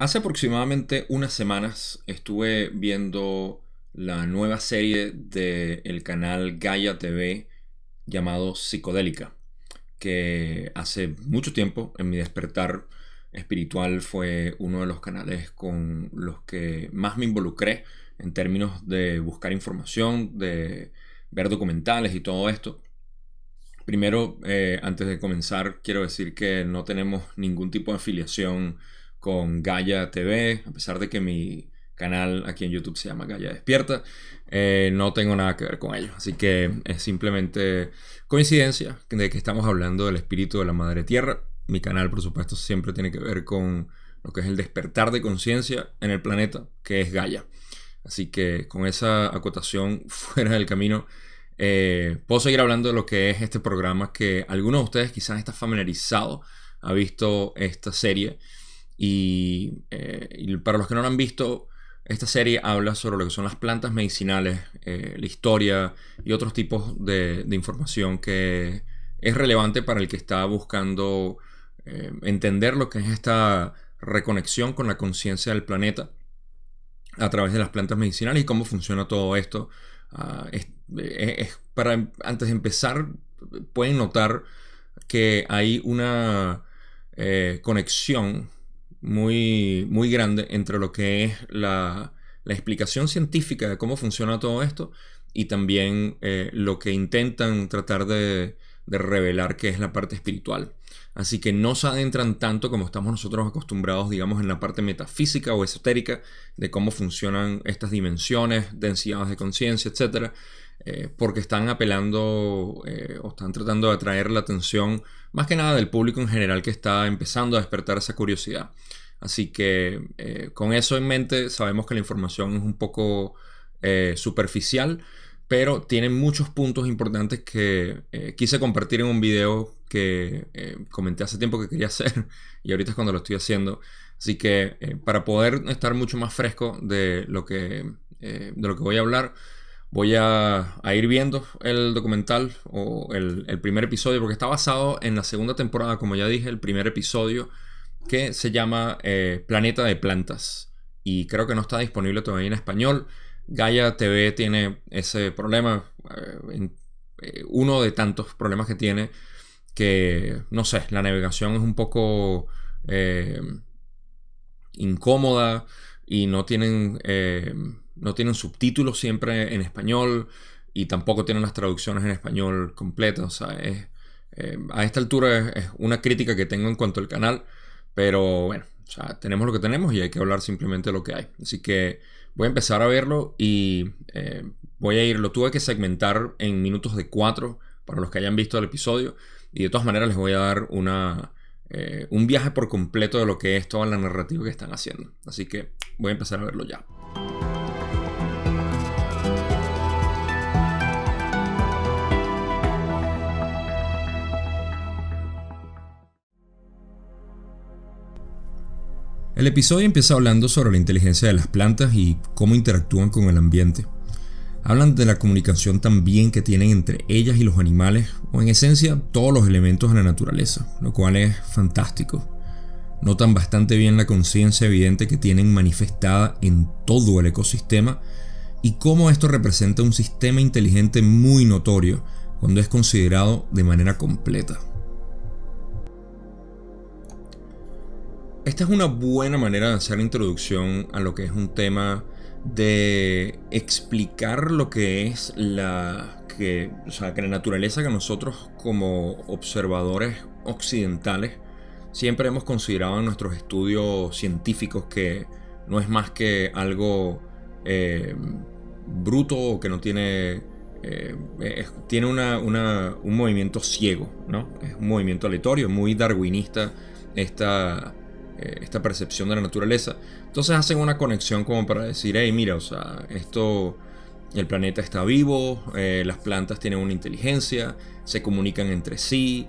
Hace aproximadamente unas semanas estuve viendo la nueva serie del canal Gaia TV llamado Psicodélica, que hace mucho tiempo en mi despertar espiritual fue uno de los canales con los que más me involucré en términos de buscar información, de ver documentales y todo esto. Primero, antes de comenzar, quiero decir que no tenemos ningún tipo de afiliación con Gaia TV, a pesar de que mi canal aquí en YouTube se llama Gaia Despierta. No tengo nada que ver con ello. Así que es simplemente coincidencia de que estamos hablando del espíritu de la Madre Tierra. Mi canal, por supuesto, siempre tiene que ver con lo que es el despertar de conciencia en el planeta, que es Gaia. Así que con esa acotación fuera del camino, puedo seguir hablando de lo que es este programa, que algunos de ustedes quizás está familiarizado, ha visto esta serie y para los que no lo han visto, esta serie habla sobre lo que son las plantas medicinales, la historia y otros tipos de información que es relevante para el que está buscando entender lo que es esta reconexión con la conciencia del planeta a través de las plantas medicinales y cómo funciona todo esto. Para antes de empezar, pueden notar que hay una conexión muy grande entre lo que es la explicación científica de cómo funciona todo esto y también lo que intentan tratar de revelar, que es la parte espiritual. Así que no se adentran tanto como estamos nosotros acostumbrados, digamos, en la parte metafísica o esotérica de cómo funcionan estas dimensiones, densidades de conciencia, etcétera, porque están apelando o están tratando de atraer la atención más que nada del público en general que está empezando a despertar esa curiosidad. Así que con eso en mente sabemos que la información es un poco superficial, pero tiene muchos puntos importantes que quise compartir en un video que comenté hace tiempo que quería hacer y ahorita es cuando lo estoy haciendo. Así que para poder estar mucho más fresco de lo que voy a hablar, voy a ir viendo el documental o el primer episodio, porque está basado en la segunda temporada, como ya dije, el primer episodio, que se llama Planeta de Plantas. Y creo que no está disponible todavía en español. Gaia TV tiene ese problema, uno de tantos problemas que tiene, que no sé, la navegación es un poco eh, incómoda y no tienen subtítulos siempre en español y tampoco tienen las traducciones en español completas. O sea, a esta altura es una crítica que tengo en cuanto al canal, pero bueno, o sea, tenemos lo que tenemos y hay que hablar simplemente de lo que hay. Así que voy a empezar a verlo y lo tuve que segmentar en minutos de 4 para los que hayan visto el episodio y de todas maneras les voy a dar un viaje por completo de lo que es toda la narrativa que están haciendo. Así que voy a empezar a verlo ya. El episodio empieza hablando sobre la inteligencia de las plantas y cómo interactúan con el ambiente. Hablan de la comunicación también que tienen entre ellas y los animales, o en esencia todos los elementos de la naturaleza, lo cual es fantástico. Notan bastante bien la conciencia evidente que tienen manifestada en todo el ecosistema y cómo esto representa un sistema inteligente muy notorio cuando es considerado de manera completa. Esta es una buena manera de hacer la introducción a lo que es un tema de explicar lo que es que la naturaleza que nosotros como observadores occidentales siempre hemos considerado en nuestros estudios científicos que no es más que algo bruto o que no tiene tiene un movimiento ciego, ¿no? Es un movimiento aleatorio, muy darwinista esta percepción de la naturaleza. Entonces hacen una conexión como para decir, hey, mira, o sea, el planeta está vivo, las plantas tienen una inteligencia, se comunican entre sí,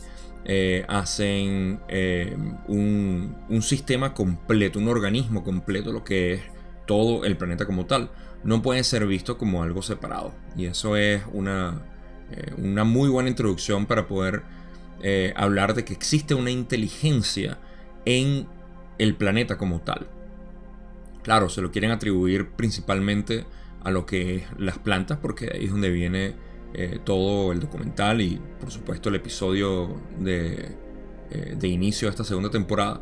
hacen un sistema completo, un organismo completo, lo que es todo el planeta como tal. No puede ser visto como algo separado. Y eso es una muy buena introducción para poder hablar de que existe una inteligencia en el planeta como tal. Claro, se lo quieren atribuir principalmente a lo que es las plantas, porque ahí es donde viene todo el documental y por supuesto el episodio de inicio de esta segunda temporada.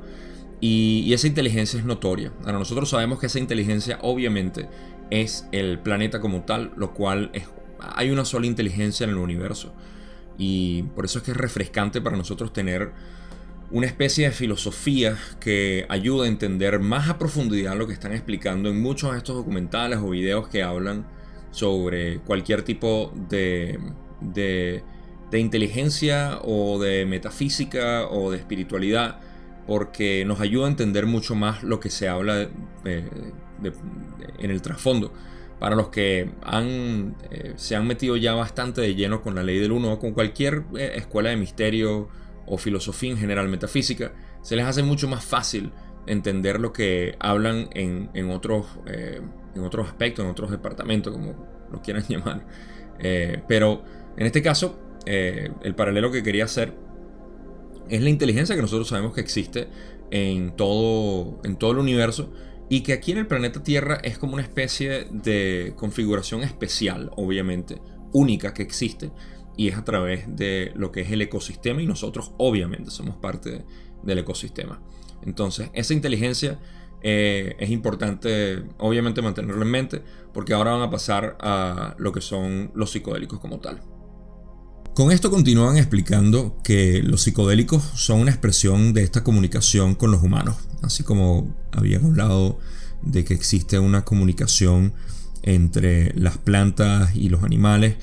Y esa inteligencia es notoria. Ahora, nosotros sabemos que esa inteligencia obviamente es el planeta como tal, lo cual hay una sola inteligencia en el universo. Y por eso es que es refrescante para nosotros tener una especie de filosofía que ayuda a entender más a profundidad lo que están explicando en muchos de estos documentales o videos que hablan sobre cualquier tipo de inteligencia o de metafísica o de espiritualidad, porque nos ayuda a entender mucho más lo que se habla en el trasfondo. Para los que se han metido ya bastante de lleno con la ley del uno o con cualquier escuela de misterio o filosofía en general, metafísica, se les hace mucho más fácil entender lo que hablan en otros aspectos, en otros departamentos, como lo quieran llamar. Pero en este caso, el paralelo que quería hacer es la inteligencia que nosotros sabemos que existe en todo el universo, y que aquí en el planeta Tierra es como una especie de configuración especial, obviamente, única que existe, y es a través de lo que es el ecosistema, y nosotros obviamente somos parte del ecosistema. Entonces, esa inteligencia es importante obviamente mantenerlo en mente, porque ahora van a pasar a lo que son los psicodélicos como tal. Con esto continúan explicando que los psicodélicos son una expresión de esta comunicación con los humanos, así como habían hablado de que existe una comunicación entre las plantas y los animales,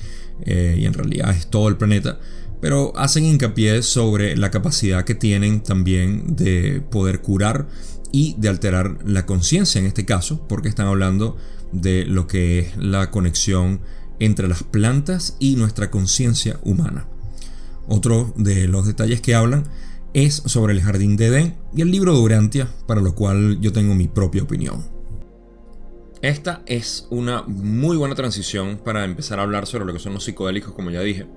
y en realidad es todo el planeta, pero hacen hincapié sobre la capacidad que tienen también de poder curar y de alterar la conciencia en este caso, porque están hablando de lo que es la conexión entre las plantas y nuestra conciencia humana. Otro de los detalles que hablan es sobre el jardín de Edén y el libro de Urantia, para lo cual yo tengo mi propia opinión. Esta es una muy buena transición para empezar a hablar sobre lo que son los psicodélicos, como ya dije,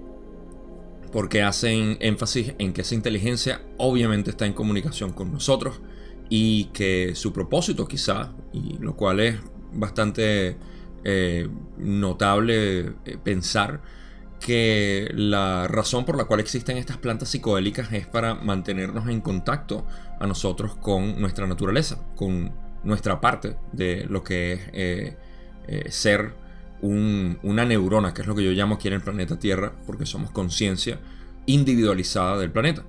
porque hacen énfasis en que esa inteligencia obviamente está en comunicación con nosotros y que su propósito quizá, y lo cual es bastante notable pensar, que la razón por la cual existen estas plantas psicodélicas es para mantenernos en contacto a nosotros con nuestra naturaleza, con nuestra parte de lo que es ser una neurona, que es lo que yo llamo aquí en el planeta Tierra, porque somos conciencia individualizada del planeta.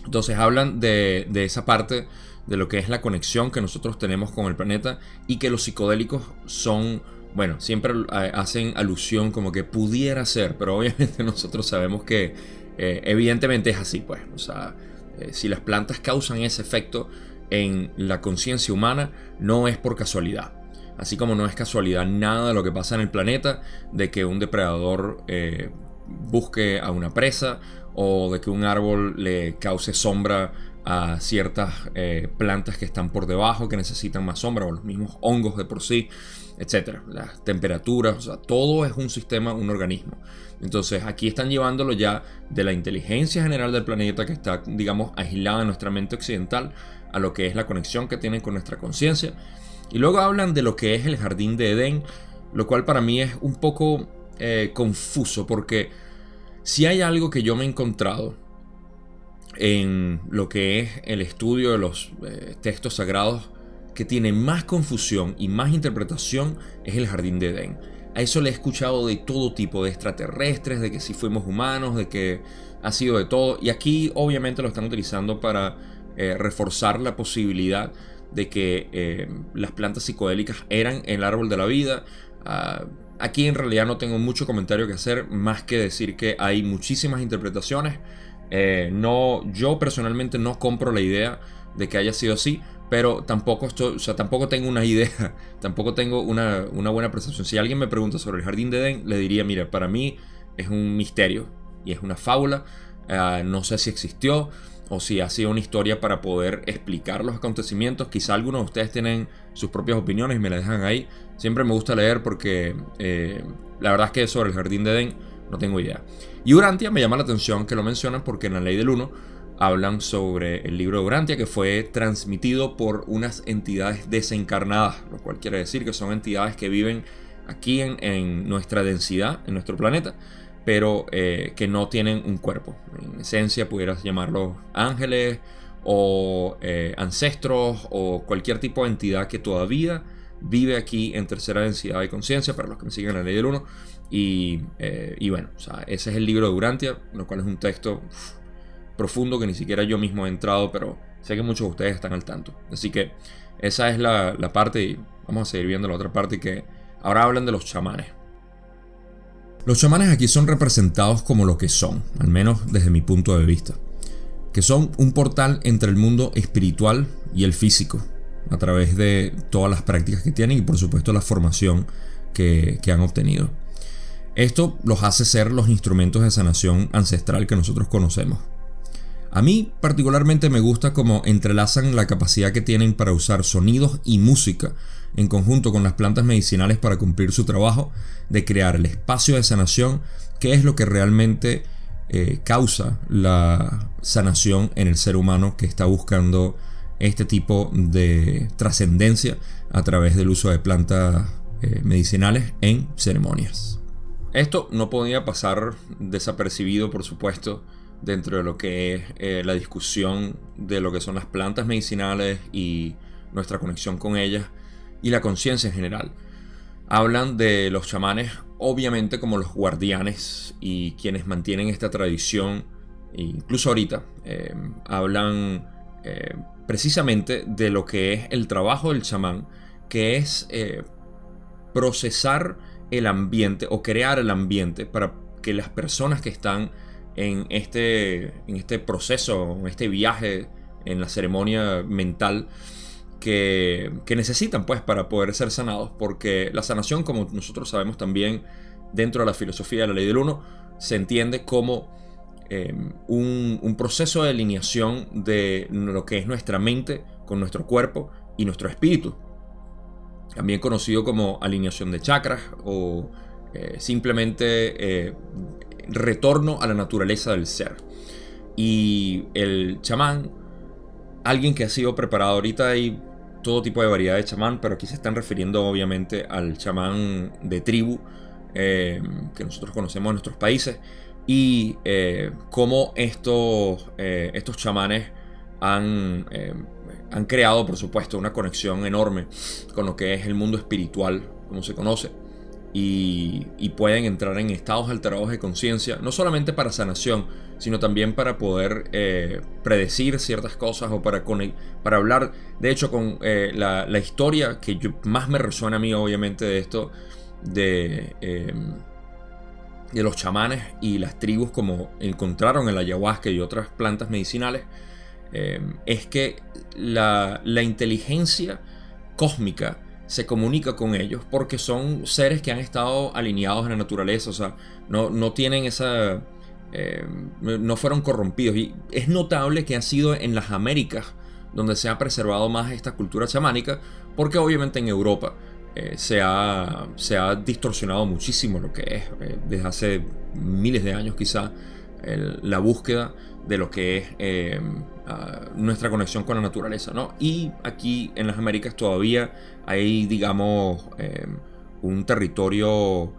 Entonces hablan de esa parte de lo que es la conexión que nosotros tenemos con el planeta, y que los psicodélicos son, bueno, siempre hacen alusión como que pudiera ser, pero obviamente nosotros sabemos que evidentemente es así, pues. O sea, si las plantas causan ese efecto en la conciencia humana, no es por casualidad. Así como no es casualidad nada de lo que pasa en el planeta, de que un depredador busque a una presa, o de que un árbol le cause sombra a ciertas plantas que están por debajo, que necesitan más sombra, o los mismos hongos de por sí, etcétera. Las temperaturas, o sea, todo es un sistema, un organismo. Entonces aquí están llevándolo ya de la inteligencia general del planeta, que está, digamos, aislada en nuestra mente occidental, a lo que es la conexión que tienen con nuestra conciencia. Y luego hablan de lo que es el jardín de Edén, lo cual para mí es un poco confuso, porque si hay algo que yo me he encontrado en lo que es el estudio de los textos sagrados que tiene más confusión y más interpretación, es el jardín de Edén. A eso le he escuchado de todo tipo, de extraterrestres, de que si fuimos humanos, de que ha sido de todo. Y aquí obviamente lo están utilizando para reforzar la posibilidad de que las plantas psicodélicas eran el árbol de la vida. Aquí en realidad no tengo mucho comentario que hacer, más que decir que hay muchísimas interpretaciones. Yo personalmente no compro la idea de que haya sido así, pero tampoco tengo una idea, tampoco tengo una buena percepción. Si alguien me pregunta sobre el jardín de Edén, le diría: mira, para mí es un misterio y es una fábula. No sé si existió o si ha sido una historia para poder explicar los acontecimientos. Quizá algunos de ustedes tienen sus propias opiniones y me las dejan ahí. Siempre me gusta leer, porque la verdad es que sobre el jardín de Edén no tengo idea. Y Urantia me llama la atención que lo mencionan, porque en la ley del 1 hablan sobre el libro de Urantia, que fue transmitido por unas entidades desencarnadas, lo cual quiere decir que son entidades que viven aquí en nuestra densidad, en nuestro planeta, pero que no tienen un cuerpo. En esencia pudieras llamarlos ángeles o ancestros o cualquier tipo de entidad que todavía vive aquí en tercera densidad de conciencia, para los que me siguen en la ley del 1. Y bueno, o sea, ese es el libro de Urantia, lo cual es un texto profundo que ni siquiera yo mismo he entrado, pero sé que muchos de ustedes están al tanto. Así que esa es la parte, y vamos a seguir viendo la otra parte, que ahora hablan de los chamanes. Los chamanes aquí son representados como lo que son, al menos desde mi punto de vista, que son un portal entre el mundo espiritual y el físico, a través de todas las prácticas que tienen y por supuesto la formación que han obtenido. Esto los hace ser los instrumentos de sanación ancestral que nosotros conocemos. A mí particularmente me gusta cómo entrelazan la capacidad que tienen para usar sonidos y música en conjunto con las plantas medicinales para cumplir su trabajo de crear el espacio de sanación, que es lo que realmente causa la sanación en el ser humano que está buscando este tipo de trascendencia a través del uso de plantas medicinales en ceremonias. Esto no podía pasar desapercibido, por supuesto, dentro de lo que es la discusión de lo que son las plantas medicinales y nuestra conexión con ellas y la conciencia en general. Hablan de los chamanes obviamente como los guardianes y quienes mantienen esta tradición, incluso ahorita hablan precisamente de lo que es el trabajo del chamán, que es procesar el ambiente o crear el ambiente para que las personas que están en este proceso, en este viaje, en la ceremonia mental que necesitan pues para poder ser sanados, porque la sanación, como nosotros sabemos también dentro de la filosofía de la ley del 1, se entiende como un proceso de alineación de lo que es nuestra mente con nuestro cuerpo y nuestro espíritu, también conocido como alineación de chakras o simplemente retorno a la naturaleza del ser. Y el chamán, alguien que ha sido preparado, ahorita hay todo tipo de variedad de chamán, pero aquí se están refiriendo obviamente al chamán de tribu que nosotros conocemos en nuestros países, y cómo estos chamanes han creado, por supuesto, una conexión enorme con lo que es el mundo espiritual, como se conoce, y pueden entrar en estados alterados de conciencia, no solamente para sanación, sino también para poder predecir ciertas cosas o para hablar, de hecho, con la historia que más me resuena a mí, obviamente, de esto, de los chamanes y las tribus, como encontraron en la ayahuasca y otras plantas medicinales, es que la inteligencia cósmica se comunica con ellos porque son seres que han estado alineados en la naturaleza, o sea, no tienen esa... no fueron corrompidos, y es notable que ha sido en las Américas donde se ha preservado más esta cultura chamánica, porque obviamente en Europa se ha distorsionado muchísimo lo que es desde hace miles de años quizá la búsqueda de lo que es nuestra conexión con la naturaleza, ¿no? Y aquí en las Américas todavía hay, digamos, un territorio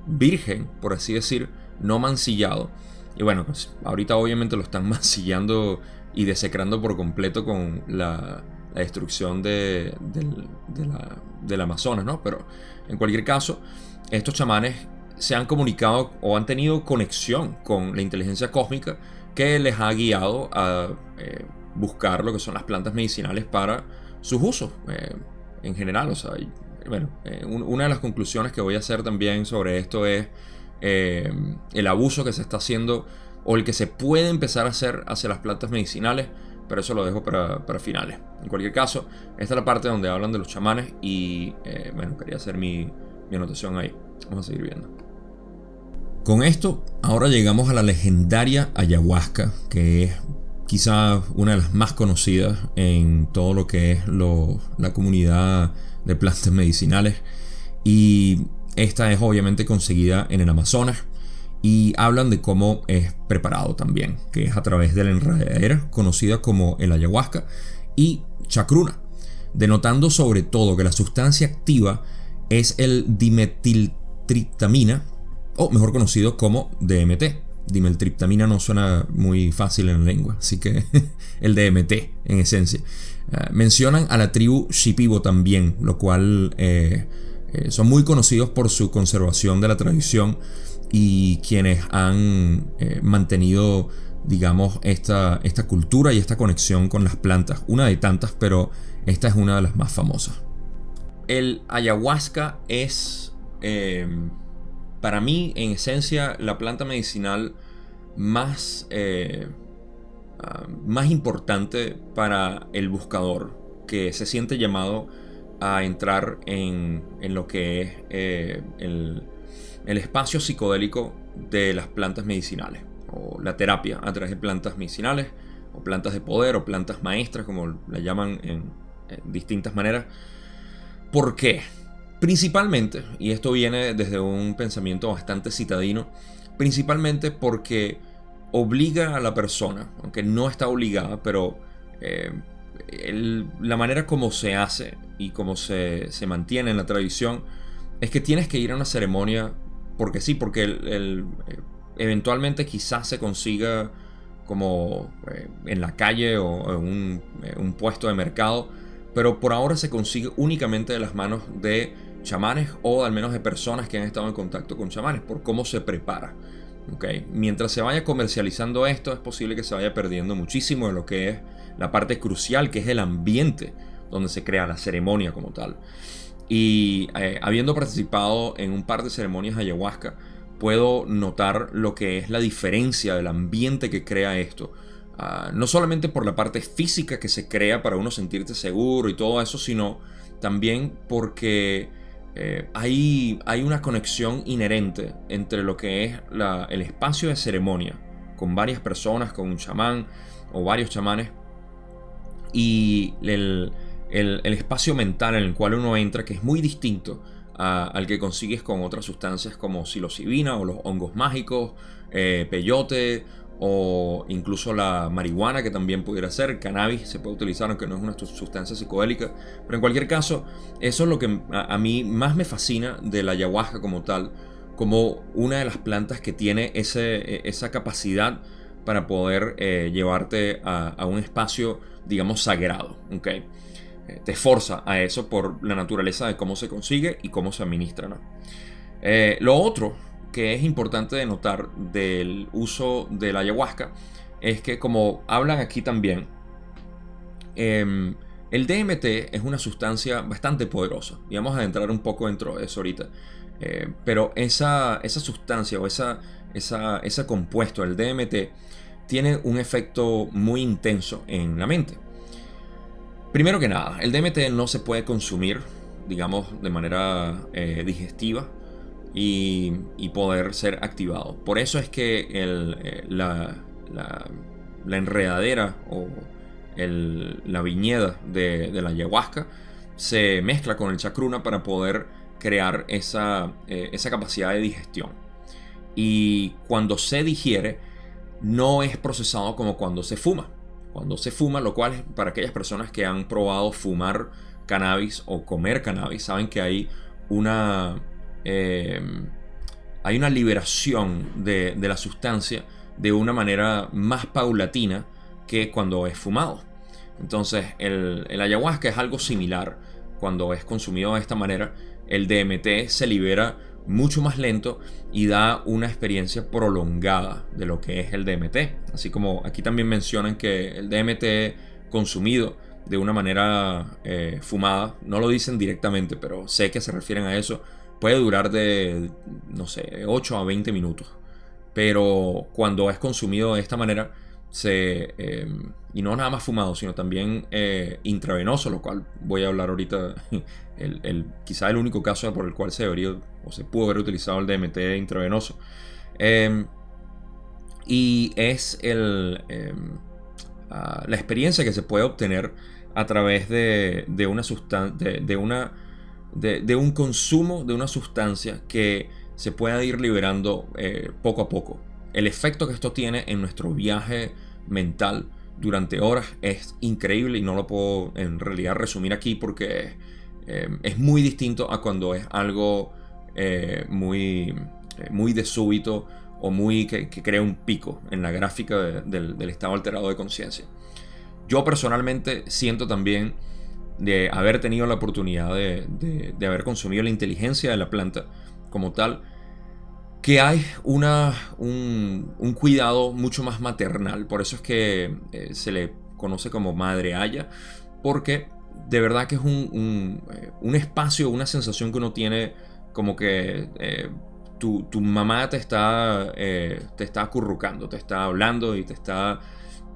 virgen, por así decir, no mancillado. Y bueno, pues ahorita obviamente lo están mancillando y desecrando por completo con la destrucción del Amazonas, ¿no? Pero en cualquier caso, estos chamanes se han comunicado o han tenido conexión con la inteligencia cósmica que les ha guiado a buscar lo que son las plantas medicinales para sus usos en general. O sea, bueno, una de las conclusiones que voy a hacer también sobre esto es el abuso que se está haciendo o el que se puede empezar a hacer hacia las plantas medicinales, pero eso lo dejo para finales. En cualquier caso, esta es la parte donde hablan de los chamanes y bueno, quería hacer mi anotación ahí. Vamos a seguir viendo. Con esto, ahora llegamos a la legendaria ayahuasca, que es quizá una de las más conocidas en todo lo que es la comunidad de plantas medicinales, y esta es obviamente conseguida en el Amazonas y hablan de cómo es preparado también, que es a través de la enredadera conocida como el ayahuasca y chacruna, denotando sobre todo que la sustancia activa es el dimetiltriptamina, o mejor conocido como DMT. Dimetiltriptamina no suena muy fácil en la lengua, así que el DMT en esencia. Mencionan a la tribu Shipibo también, lo cual son muy conocidos por su conservación de la tradición y quienes han mantenido, digamos, esta cultura y esta conexión con las plantas. Una de tantas, pero esta es una de las más famosas. El ayahuasca es, para mí, en esencia, la planta medicinal más, más importante para el buscador, que se siente llamado a entrar en lo que es el espacio psicodélico de las plantas medicinales, o la terapia a través de plantas medicinales, o plantas de poder, o plantas maestras, como la llaman en distintas maneras. ¿Por qué? Principalmente, y esto viene desde un pensamiento bastante citadino, principalmente porque obliga a la persona, aunque no está obligada, pero la manera como se hace y como se mantiene en la tradición es que tienes que ir a una ceremonia porque sí, porque eventualmente quizás se consiga como en la calle o en un puesto de mercado, pero por ahora se consigue únicamente de las manos de chamanes o al menos de personas que han estado en contacto con chamanes, por cómo se prepara. ¿Okay? Mientras se vaya comercializando esto, es posible que se vaya perdiendo muchísimo de lo que es la parte crucial, que es el ambiente donde se crea la ceremonia como tal. Y habiendo participado en un par de ceremonias ayahuasca, puedo notar lo que es la diferencia del ambiente que crea esto. No solamente por la parte física que se crea para uno sentirse seguro y todo eso, sino también porque hay una conexión inherente entre lo que es el espacio de ceremonia, con varias personas, con un chamán o varios chamanes, y el espacio mental en el cual uno entra, que es muy distinto al que consigues con otras sustancias como psilocibina o los hongos mágicos, peyote, o incluso la marihuana, que también pudiera ser. Cannabis se puede utilizar, aunque no es una sustancia psicodélica, pero en cualquier caso, eso es lo que a mí más me fascina de la ayahuasca como tal, como una de las plantas que tiene esa capacidad para poder llevarte a un espacio, digamos, sagrado, ¿okay? Te forza a eso por la naturaleza de cómo se consigue y cómo se administra, ¿no? Lo otro que es importante de notar del uso de la ayahuasca es que, como hablan aquí también, el DMT es una sustancia bastante poderosa, y vamos a adentrar un poco dentro de eso ahorita. Pero esa sustancia o ese compuesto, el DMT, tiene un efecto muy intenso en la mente. Primero que nada, el DMT no se puede consumir, digamos, de manera digestiva y poder ser activado. Por eso es que la enredadera o la viñeda de la ayahuasca se mezcla con el chacruna para poder crear esa capacidad de digestión. Y cuando se digiere, no es procesado como cuando se fuma. Cuando se fuma, lo cual es para aquellas personas que han probado fumar cannabis o comer cannabis, saben que hay una liberación de la sustancia de una manera más paulatina que cuando es fumado. Entonces el ayahuasca es algo similar. Cuando es consumido de esta manera, el DMT se libera mucho más lento y da una experiencia prolongada de lo que es el DMT. Así como aquí también mencionan que el DMT consumido de una manera fumada, no lo dicen directamente, pero sé que se refieren a eso, puede durar de, no sé, 8 a 20 minutos. Pero cuando es consumido de esta manera, y no nada más fumado, sino también intravenoso, lo cual voy a hablar ahorita, quizá el único caso por el cual se debería o se pudo haber utilizado el DMT intravenoso. Y es la experiencia que se puede obtener a través de una sustancia, de un consumo de una sustancia que se pueda ir liberando poco a poco. El efecto que esto tiene en nuestro viaje mental durante horas es increíble y no lo puedo en realidad resumir aquí porque es muy distinto a cuando es algo muy de súbito o muy que crea un pico en la gráfica del estado alterado de conciencia. Yo personalmente siento también de haber tenido la oportunidad de haber consumido la inteligencia de la planta como tal, que hay un cuidado mucho más maternal. Por eso es que se le conoce como Madre Haya, porque de verdad que es un espacio, una sensación que uno tiene como que tu mamá te está acurrucando, te está hablando y te está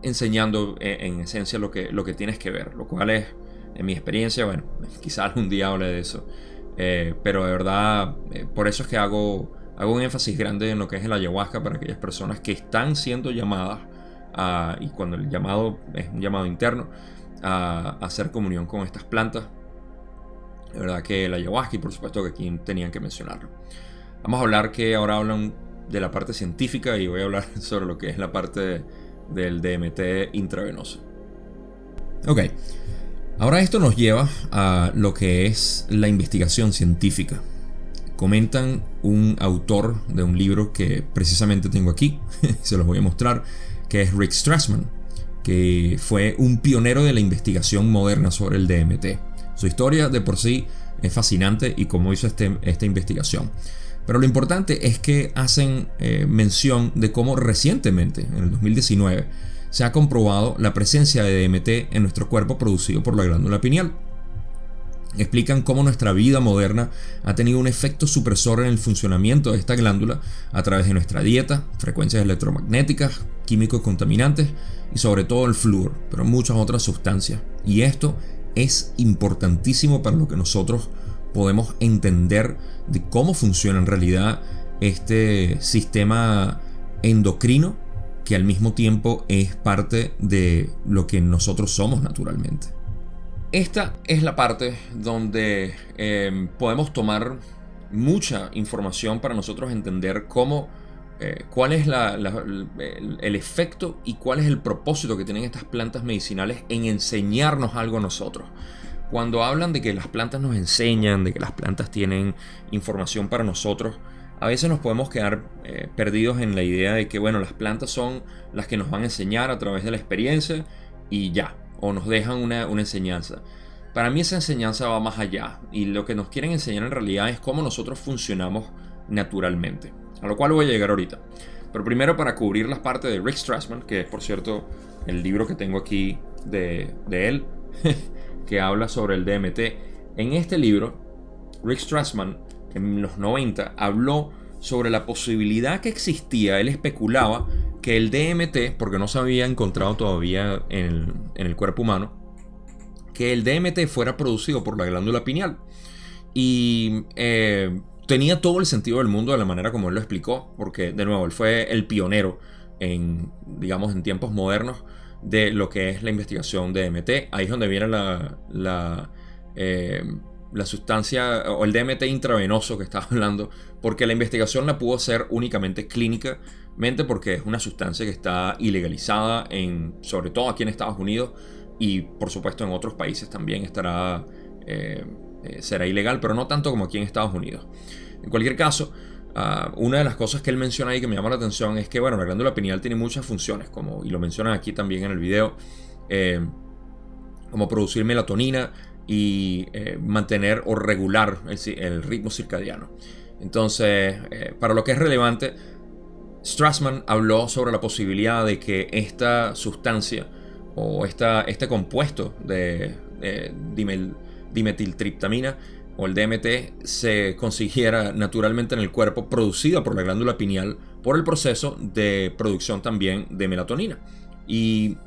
enseñando en esencia lo que tienes que ver, lo cual es, en mi experiencia, bueno, quizás algún día hable de eso, pero de verdad, por eso es que hago un énfasis grande en lo que es el ayahuasca para aquellas personas que están siendo llamadas y cuando el llamado es un llamado interno, a hacer comunión con estas plantas. De verdad que el ayahuasca, y por supuesto que aquí tenían que mencionarlo. Vamos a hablar que ahora hablan de la parte científica y voy a hablar sobre lo que es la parte del DMT intravenoso. Ok, ahora esto nos lleva a lo que es la investigación científica. Comentan un autor de un libro que precisamente tengo aquí, se los voy a mostrar, que es Rick Strassman, que fue un pionero de la investigación moderna sobre el DMT. Su historia de por sí es fascinante y cómo hizo esta investigación. Pero lo importante es que hacen mención de cómo recientemente, en el 2019, se ha comprobado la presencia de DMT en nuestro cuerpo producido por la glándula pineal. Explican cómo nuestra vida moderna ha tenido un efecto supresor en el funcionamiento de esta glándula a través de nuestra dieta, frecuencias electromagnéticas, químicos contaminantes y sobre todo el flúor, pero muchas otras sustancias. Y esto es importantísimo para lo que nosotros podemos entender de cómo funciona en realidad este sistema endocrino que al mismo tiempo es parte de lo que nosotros somos naturalmente. Esta es la parte donde podemos tomar mucha información para nosotros entender cuál es el efecto y cuál es el propósito que tienen estas plantas medicinales en enseñarnos algo a nosotros. Cuando hablan de que las plantas nos enseñan, de que las plantas tienen información para nosotros, a veces nos podemos quedar perdidos en la idea de que, bueno, las plantas son las que nos van a enseñar a través de la experiencia y ya, o nos dejan una enseñanza. Para mí esa enseñanza va más allá y lo que nos quieren enseñar en realidad es cómo nosotros funcionamos naturalmente, a lo cual voy a llegar ahorita. Pero primero, para cubrir las partes de Rick Strassman, que es por cierto el libro que tengo aquí de él, que habla sobre el DMT. En este libro, Rick Strassman, en los 90, habló sobre la posibilidad que existía. Él especulaba que el DMT, porque no se había encontrado todavía en el cuerpo humano, que el DMT fuera producido por la glándula pineal. Y tenía todo el sentido del mundo de la manera como él lo explicó, porque de nuevo él fue el pionero en tiempos modernos de lo que es la investigación de DMT. Ahí es donde viene la sustancia o el DMT intravenoso que estaba hablando, porque la investigación la pudo hacer únicamente clínicamente porque es una sustancia que está ilegalizada sobre todo aquí en Estados Unidos y por supuesto en otros países también será ilegal, pero no tanto como aquí en Estados Unidos. En cualquier caso, una de las cosas que él menciona ahí que me llama la atención es que, bueno, la glándula pineal tiene muchas funciones, y lo mencionan aquí también en el video, como producir melatonina y mantener o regular el ritmo circadiano. Entonces, para lo que es relevante, Strassman habló sobre la posibilidad de que esta sustancia o este compuesto de dimetiltriptamina o el DMT se consiguiera naturalmente en el cuerpo, producida por la glándula pineal por el proceso de producción también de melatonina. Y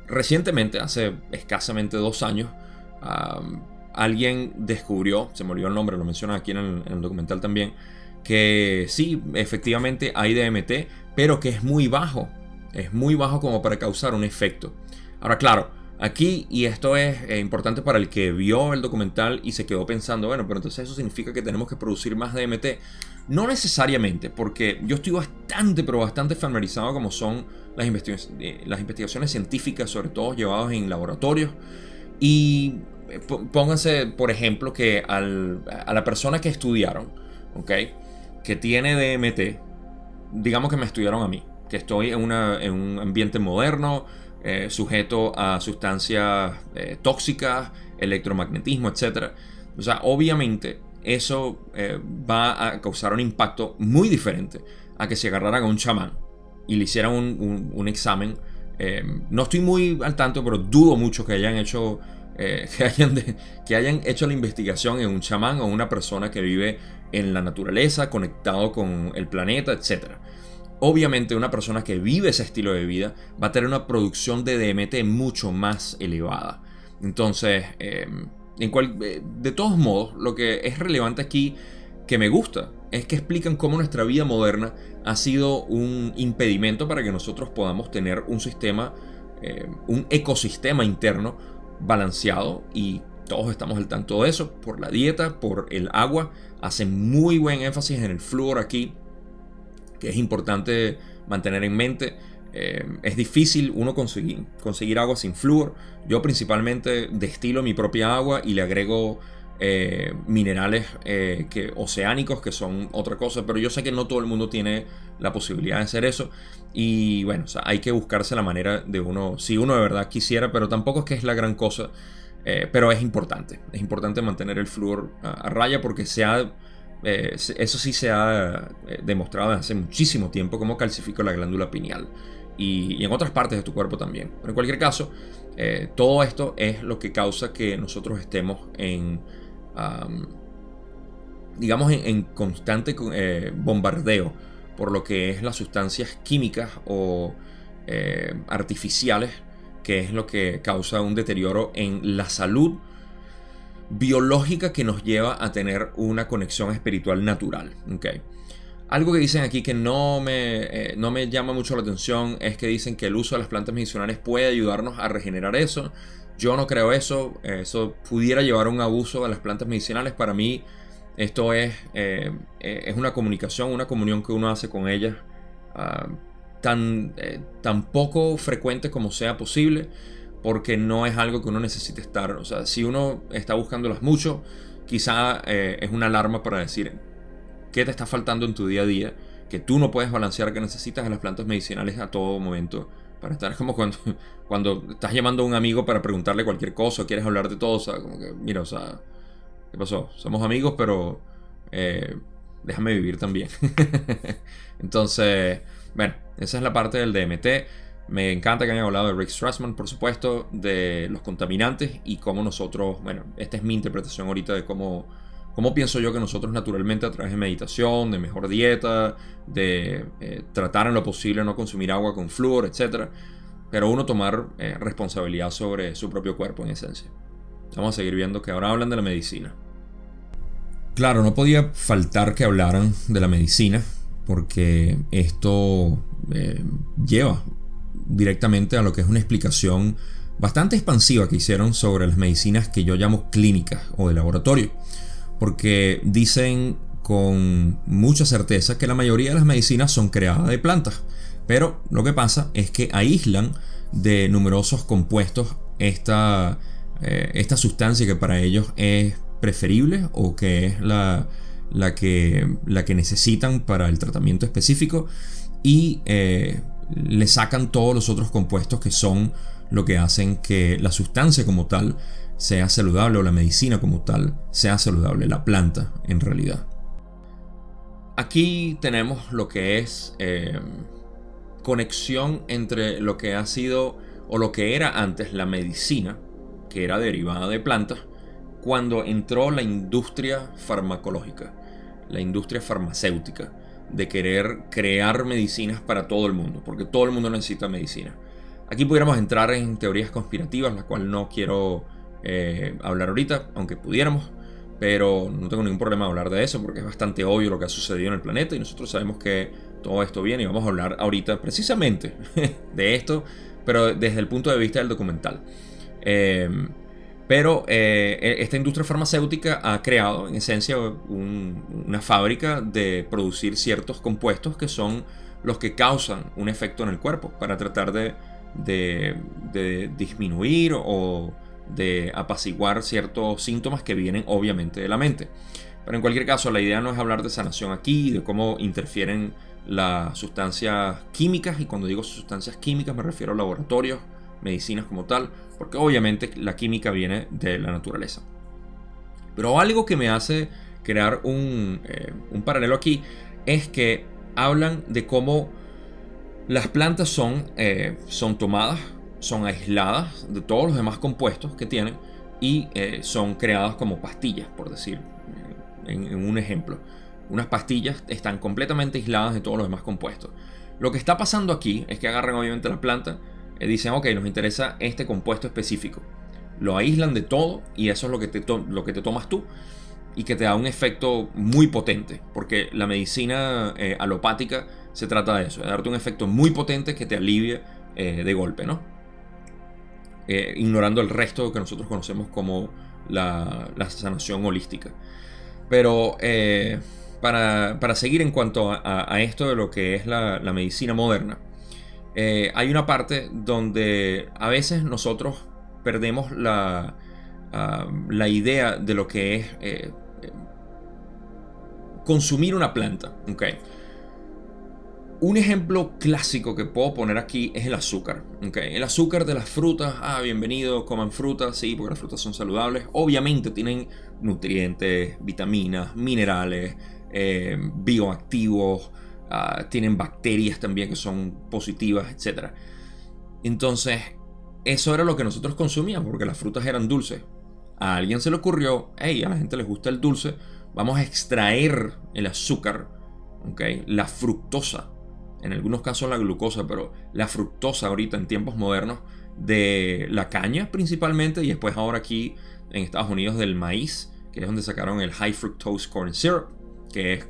recientemente, hace escasamente 2 años, alguien descubrió, se me olvidó el nombre, lo menciona aquí en el documental también, que sí, efectivamente hay DMT, pero que es muy bajo como para causar un efecto. Ahora, claro, Aquí, y esto es importante para el que vio el documental y se quedó pensando, bueno, pero entonces eso significa que tenemos que producir más DMT. No necesariamente, porque yo estoy bastante, pero bastante familiarizado como son las investigaciones científicas, sobre todo llevadas en laboratorios. Y pónganse, por ejemplo, que a la persona que estudiaron, ¿ok? Que tiene DMT, digamos que me estudiaron a mí, que estoy en un ambiente moderno, sujeto a sustancias tóxicas, electromagnetismo, etcétera. O sea, obviamente eso va a causar un impacto muy diferente a que se agarraran a un chamán y le hicieran un examen. No estoy muy al tanto, pero dudo mucho que hayan hecho que hayan hecho la investigación en un chamán o una persona que vive en la naturaleza, conectado con el planeta, etcétera. Obviamente una persona que vive ese estilo de vida va a tener una producción de DMT mucho más elevada. Entonces, de todos modos, lo que es relevante aquí, que me gusta, es que explican cómo nuestra vida moderna ha sido un impedimento para que nosotros podamos tener un sistema, un ecosistema interno balanceado, y todos estamos al tanto de eso, por la dieta, por el agua. Hacen muy buen énfasis en el flúor aquí, que es importante mantener en mente. Es difícil uno conseguir agua sin flúor. Yo principalmente destilo mi propia agua y le agrego minerales oceánicos, que son otra cosa, pero yo sé que no todo el mundo tiene la posibilidad de hacer eso. Y bueno, o sea, hay que buscarse la manera de uno, si uno de verdad quisiera, pero tampoco es que es la gran cosa. Pero es importante mantener el flúor a raya, porque eso sí se ha demostrado desde hace muchísimo tiempo cómo calcifica la glándula pineal y en otras partes de tu cuerpo también. Pero en cualquier caso, todo esto es lo que causa que nosotros estemos digamos, en constante bombardeo por lo que es las sustancias químicas o artificiales, que es lo que causa un deterioro en la salud biológica que nos lleva a tener una conexión espiritual natural. ¿Okay? Algo que dicen aquí que no me llama mucho la atención es que dicen que el uso de las plantas medicinales puede ayudarnos a regenerar eso. Yo no creo eso. Eso pudiera llevar a un abuso de las plantas medicinales. Para mí esto es una comunicación, una comunión que uno hace con ellas tan poco frecuente como sea posible, porque no es algo que uno necesite estar. O sea, si uno está buscándolas mucho, quizá es una alarma para decir qué te está faltando en tu día a día, que tú no puedes balancear, que necesitas de las plantas medicinales a todo momento para estar. Es como cuando estás llamando a un amigo para preguntarle cualquier cosa, o quieres hablar de todo, o sea, como que, mira, o sea, ¿qué pasó? Somos amigos, pero déjame vivir también. Entonces, bueno, esa es la parte del DMT. Me encanta que hayan hablado de Rick Strassman, por supuesto, de los contaminantes y cómo nosotros, bueno, esta es mi interpretación ahorita de cómo pienso yo que nosotros naturalmente, a través de meditación, de mejor dieta, de tratar en lo posible no consumir agua con flúor, etc., pero uno tomar responsabilidad sobre su propio cuerpo en esencia. Vamos a seguir viendo que ahora hablan de la medicina. Claro, no podía faltar que hablaran de la medicina, porque esto lleva directamente a lo que es una explicación bastante expansiva que hicieron sobre las medicinas que yo llamo clínicas o de laboratorio, porque dicen con mucha certeza que la mayoría de las medicinas son creadas de plantas, pero lo que pasa es que aíslan de numerosos compuestos esta sustancia que para ellos es preferible o que es la que necesitan para el tratamiento específico, y le sacan todos los otros compuestos que son lo que hacen que la sustancia como tal sea saludable, o la medicina como tal sea saludable, la planta en realidad. Aquí tenemos lo que es conexión entre lo que ha sido o lo que era antes la medicina, que era derivada de plantas, cuando entró la industria farmacológica, la industria farmacéutica, de querer crear medicinas para todo el mundo, porque todo el mundo necesita medicina. Aquí pudiéramos entrar en teorías conspirativas, las cuales no quiero hablar ahorita, aunque pudiéramos, pero no tengo ningún problema de hablar de eso, porque es bastante obvio lo que ha sucedido en el planeta y nosotros sabemos que todo esto viene, y vamos a hablar ahorita precisamente de esto, pero desde el punto de vista del documental. Pero esta industria farmacéutica ha creado en esencia una fábrica de producir ciertos compuestos que son los que causan un efecto en el cuerpo para tratar de disminuir o de apaciguar ciertos síntomas que vienen obviamente de la mente. Pero en cualquier caso, la idea no es hablar de sanación aquí, de cómo interfieren las sustancias químicas, y cuando digo sustancias químicas me refiero a laboratorios, medicinas como tal, porque obviamente la química viene de la naturaleza. Pero algo que me hace crear un paralelo aquí es que hablan de cómo las plantas son tomadas, son aisladas de todos los demás compuestos que tienen y son creadas como pastillas, por decir, en un ejemplo. Unas pastillas están completamente aisladas de todos los demás compuestos. Lo que está pasando aquí es que agarran obviamente la planta, dicen, ok, nos interesa este compuesto específico. Lo aíslan de todo y eso es lo que te tomas tú y que te da un efecto muy potente, porque la medicina alopática se trata de eso, de darte un efecto muy potente que te alivie de golpe, ¿no? Ignorando el resto que nosotros conocemos como la sanación holística. Pero para seguir en cuanto a esto de lo que es la medicina moderna, hay una parte donde a veces nosotros perdemos la idea de lo que es consumir una planta. Okay. Un ejemplo clásico que puedo poner aquí es el azúcar. Okay. El azúcar de las frutas, bienvenido, coman frutas, sí, porque las frutas son saludables. Obviamente tienen nutrientes, vitaminas, minerales, bioactivos, tienen bacterias también que son positivas, etc. Entonces, eso era lo que nosotros consumíamos, porque las frutas eran dulces. A alguien se le ocurrió, hey, a la gente les gusta el dulce, vamos a extraer el azúcar, okay, la fructosa, en algunos casos la glucosa, pero la fructosa ahorita en tiempos modernos de la caña principalmente, y después ahora aquí en Estados Unidos del maíz, que es donde sacaron el High Fructose Corn Syrup, que es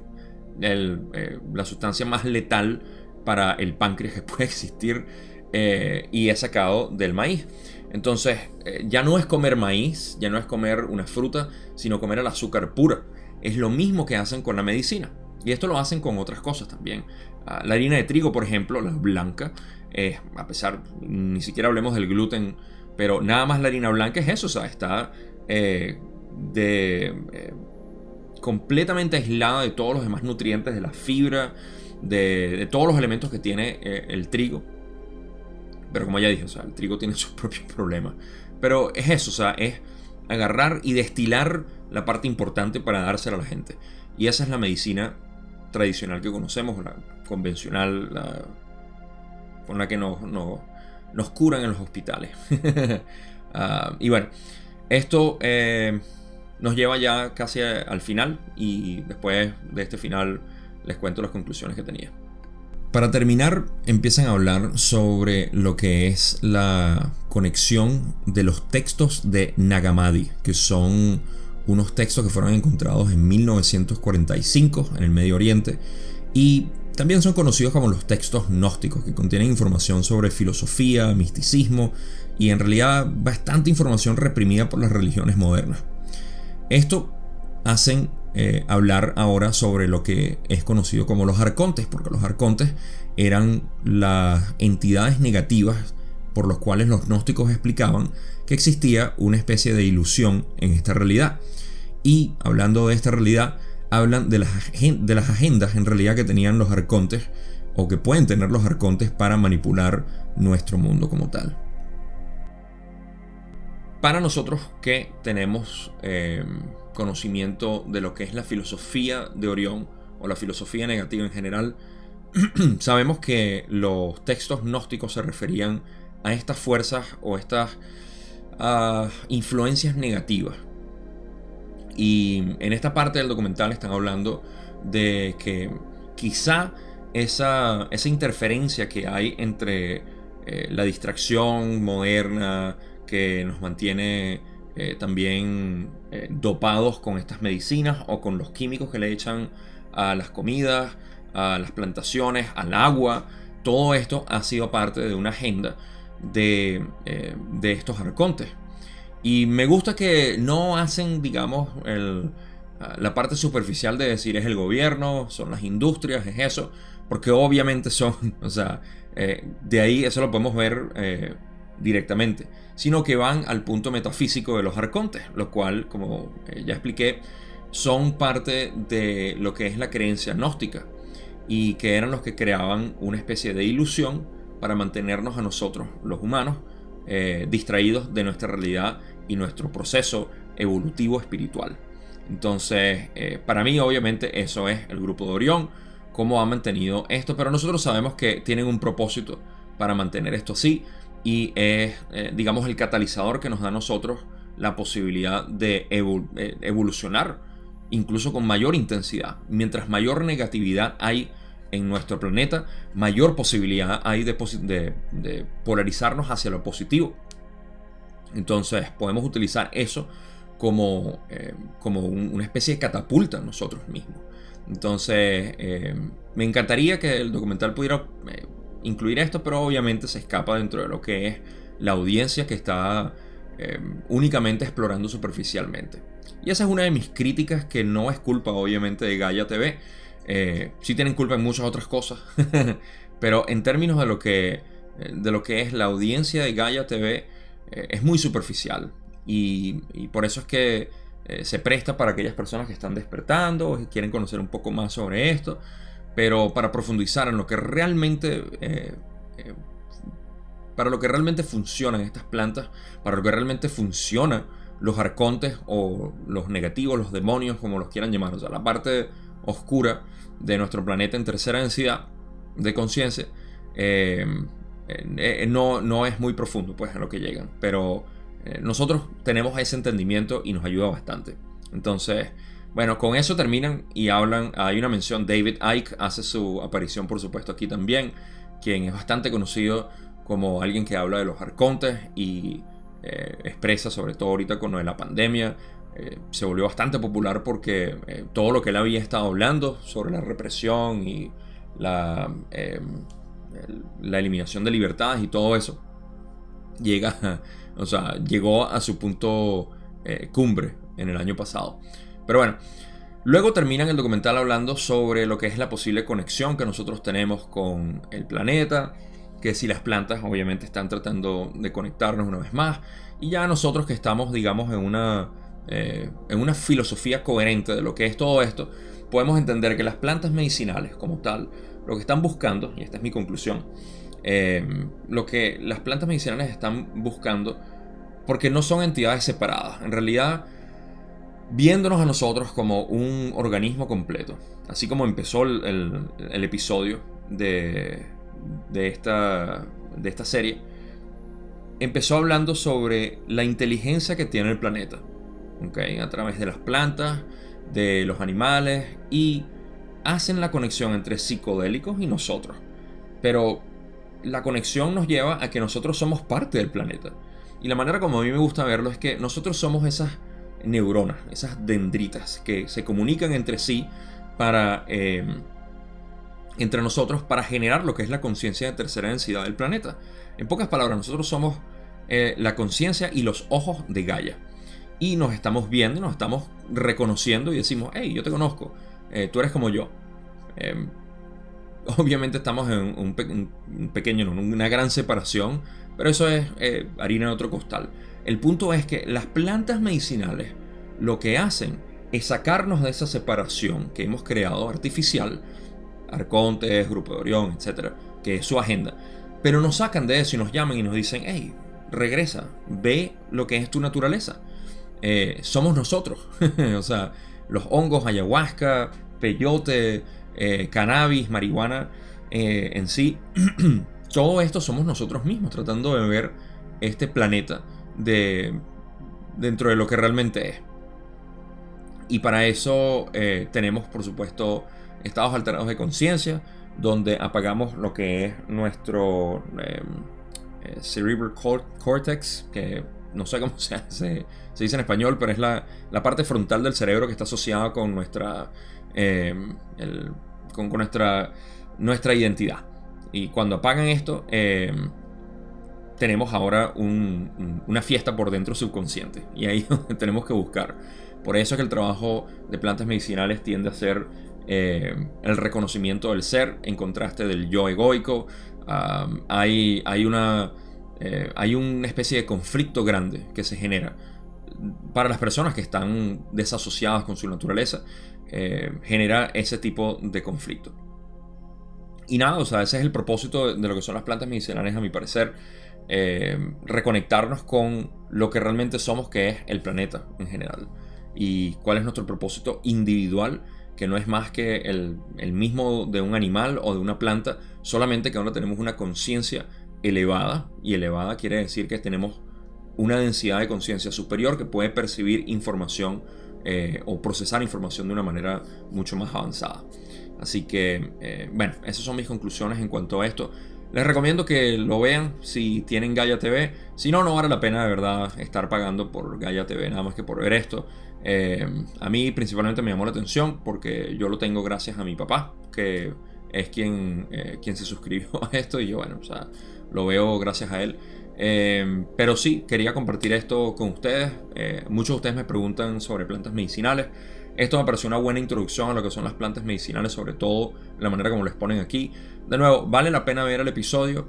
la sustancia más letal para el páncreas que puede existir, y es sacado del maíz. Entonces ya no es comer maíz, ya no es comer una fruta, sino comer el azúcar pura. Es lo mismo que hacen con la medicina. Y esto lo hacen con otras cosas también. La harina de trigo, por ejemplo, la blanca, a pesar, ni siquiera hablemos del gluten, pero nada más la harina blanca es eso, o sea, está completamente aislada de todos los demás nutrientes, de la fibra, de todos los elementos que tiene el trigo. Pero como ya dije, o sea, el trigo tiene sus propios problemas. Pero es eso, o sea, es agarrar y destilar la parte importante para dársela a la gente. Y esa es la medicina tradicional que conocemos, la convencional, con la que nos curan en los hospitales. Y bueno, esto nos lleva ya casi al final, y después de este final les cuento las conclusiones que tenía. Para terminar, empiezan a hablar sobre lo que es la conexión de los textos de Nag Hammadi, que son unos textos que fueron encontrados en 1945 en el Medio Oriente, y también son conocidos como los textos gnósticos, que contienen información sobre filosofía, misticismo y en realidad bastante información reprimida por las religiones modernas. Esto hacen hablar ahora sobre lo que es conocido como los arcontes, porque los arcontes eran las entidades negativas por los cuales los gnósticos explicaban que existía una especie de ilusión en esta realidad. Y hablando de esta realidad, hablan de las agendas en realidad que tenían los arcontes, o que pueden tener los arcontes para manipular nuestro mundo como tal. Para nosotros que tenemos conocimiento de lo que es la filosofía de Orión, o la filosofía negativa en general, sabemos que los textos gnósticos se referían a estas fuerzas o estas influencias negativas. Y en esta parte del documental están hablando de que quizá esa interferencia que hay entre la distracción moderna que nos mantiene también dopados con estas medicinas o con los químicos que le echan a las comidas, a las plantaciones, al agua, todo esto ha sido parte de una agenda de estos arcontes. Y me gusta que no hacen, digamos, la parte superficial de decir es el gobierno, son las industrias, es eso, porque obviamente son, o sea, de ahí eso lo podemos ver directamente, sino que van al punto metafísico de los arcontes, lo cual, como ya expliqué, son parte de lo que es la creencia gnóstica y que eran los que creaban una especie de ilusión para mantenernos a nosotros, los humanos, distraídos de nuestra realidad y nuestro proceso evolutivo espiritual. Entonces, para mí obviamente eso es el grupo de Orión, cómo ha mantenido esto, pero nosotros sabemos que tienen un propósito para mantener esto así y es, digamos, el catalizador que nos da a nosotros la posibilidad de evolucionar incluso con mayor intensidad. Mientras mayor negatividad hay en nuestro planeta, mayor posibilidad hay de polarizarnos hacia lo positivo. Entonces podemos utilizar eso como una especie de catapulta nosotros mismos. Entonces me encantaría que el documental pudiera incluir esto, pero obviamente se escapa dentro de lo que es la audiencia que está únicamente explorando superficialmente. Y esa es una de mis críticas, que no es culpa obviamente de Gaia TV. Sí tienen culpa en muchas otras cosas, pero en términos de lo que es la audiencia de Gaia TV, es muy superficial. Y por eso es que se presta para aquellas personas que están despertando o que quieren conocer un poco más sobre esto, pero para profundizar en lo que realmente para lo que realmente funcionan estas plantas, para lo que realmente funcionan los arcontes o los negativos, los demonios, como los quieran llamar, o sea, la parte oscura de nuestro planeta en tercera densidad de conciencia, no es muy profundo pues a lo que llegan, pero nosotros tenemos ese entendimiento y nos ayuda bastante. Entonces, bueno, con eso terminan y hablan. Hay una mención, David Icke hace su aparición por supuesto aquí también, quien es bastante conocido como alguien que habla de los arcontes y expresa, sobre todo ahorita con lo de la pandemia, se volvió bastante popular porque todo lo que él había estado hablando sobre la represión y la eliminación de libertades y todo eso llegó a su punto cumbre en el año pasado. Pero bueno, luego terminan el documental hablando sobre lo que es la posible conexión que nosotros tenemos con el planeta, que si las plantas obviamente están tratando de conectarnos una vez más, y ya nosotros que estamos, digamos, en una filosofía coherente de lo que es todo esto, podemos entender que las plantas medicinales como tal, lo que están buscando, y esta es mi conclusión, lo que las plantas medicinales están buscando, porque no son entidades separadas, en realidad viéndonos a nosotros como un organismo completo, así como empezó el episodio de esta serie, empezó hablando sobre la inteligencia que tiene el planeta, ¿okay? A través de las plantas, de los animales, y hacen la conexión entre psicodélicos y nosotros. Pero la conexión nos lleva a que nosotros somos parte del planeta. Y la manera como a mí me gusta verlo es que nosotros somos esas neuronas, esas dendritas que se comunican entre sí para entre nosotros para generar lo que es la conciencia de tercera densidad del planeta. En pocas palabras, nosotros somos la conciencia y los ojos de Gaia. Y nos estamos viendo, nos estamos reconociendo y decimos, hey, yo te conozco, tú eres como yo. Obviamente estamos en un pequeño, una gran separación, pero eso es harina de otro costal. El punto es que las plantas medicinales lo que hacen es sacarnos de esa separación que hemos creado artificial, Arcontes, Grupo de Orión, etcétera, que es su agenda, pero nos sacan de eso y nos llaman y nos dicen, hey, regresa, ve lo que es tu naturaleza. Somos nosotros. O sea, los hongos, ayahuasca, peyote, cannabis, marihuana, en sí, todo esto somos nosotros mismos tratando de ver este planeta dentro de lo que realmente es. Y para eso tenemos, por supuesto, estados alterados de conciencia, donde apagamos lo que es nuestro cerebral cortex, que no sé cómo se dice en español, pero es la parte frontal del cerebro que está asociada con nuestra con nuestra identidad. Y cuando apagan esto, tenemos ahora una fiesta por dentro subconsciente. Y ahí es donde tenemos que buscar. Por eso es que el trabajo de plantas medicinales tiende a ser el reconocimiento del ser en contraste del yo egoico. Hay una especie de conflicto grande que se genera para las personas que están desasociadas con su naturaleza. Genera ese tipo de conflicto. Y nada, o sea, ese es el propósito de lo que son las plantas medicinales, a mi parecer. Reconectarnos con lo que realmente somos, que es el planeta en general. Y cuál es nuestro propósito individual, que no es más que el mismo de un animal o de una planta, solamente que ahora tenemos una conciencia elevada. Y elevada quiere decir que tenemos una densidad de conciencia superior que puede percibir información o procesar información de una manera mucho más avanzada. Así que, bueno, esas son mis conclusiones en cuanto a esto. Les recomiendo que lo vean si tienen Gaia TV. Si no, no vale la pena de verdad estar pagando por Gaia TV nada más que por ver esto. A mí principalmente me llamó la atención porque yo lo tengo gracias a mi papá, que es quien se suscribió a esto. Y yo, bueno, o sea, lo veo gracias a él. Pero sí, quería compartir esto con ustedes. Muchos de ustedes me preguntan sobre plantas medicinales. Esto me pareció una buena introducción a lo que son las plantas medicinales, sobre todo la manera como les ponen aquí. De nuevo, vale la pena ver el episodio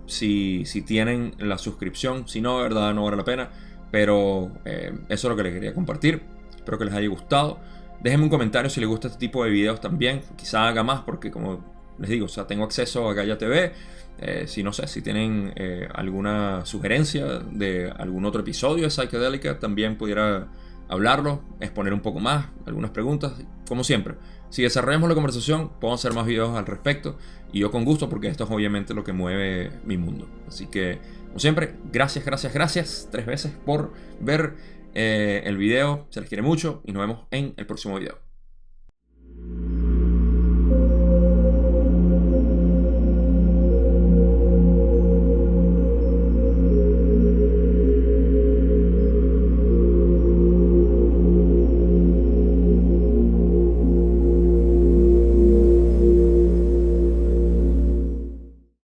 si tienen la suscripción. Si no, de verdad no vale la pena. Pero eso es lo que les quería compartir. Espero que les haya gustado. Déjenme un comentario si les gusta este tipo de videos también. Quizá haga más porque, como les digo, o sea, tengo acceso a Gaia TV. Si no sé, si tienen alguna sugerencia de algún otro episodio de Psychedelica, también pudiera hablarlo, exponer un poco más, algunas preguntas, como siempre. Si desarrollamos la conversación, puedo hacer más videos al respecto, y yo con gusto, porque esto es obviamente lo que mueve mi mundo. Así que, como siempre, gracias, gracias, gracias 3 veces por ver el video. Se les quiere mucho y nos vemos en el próximo video.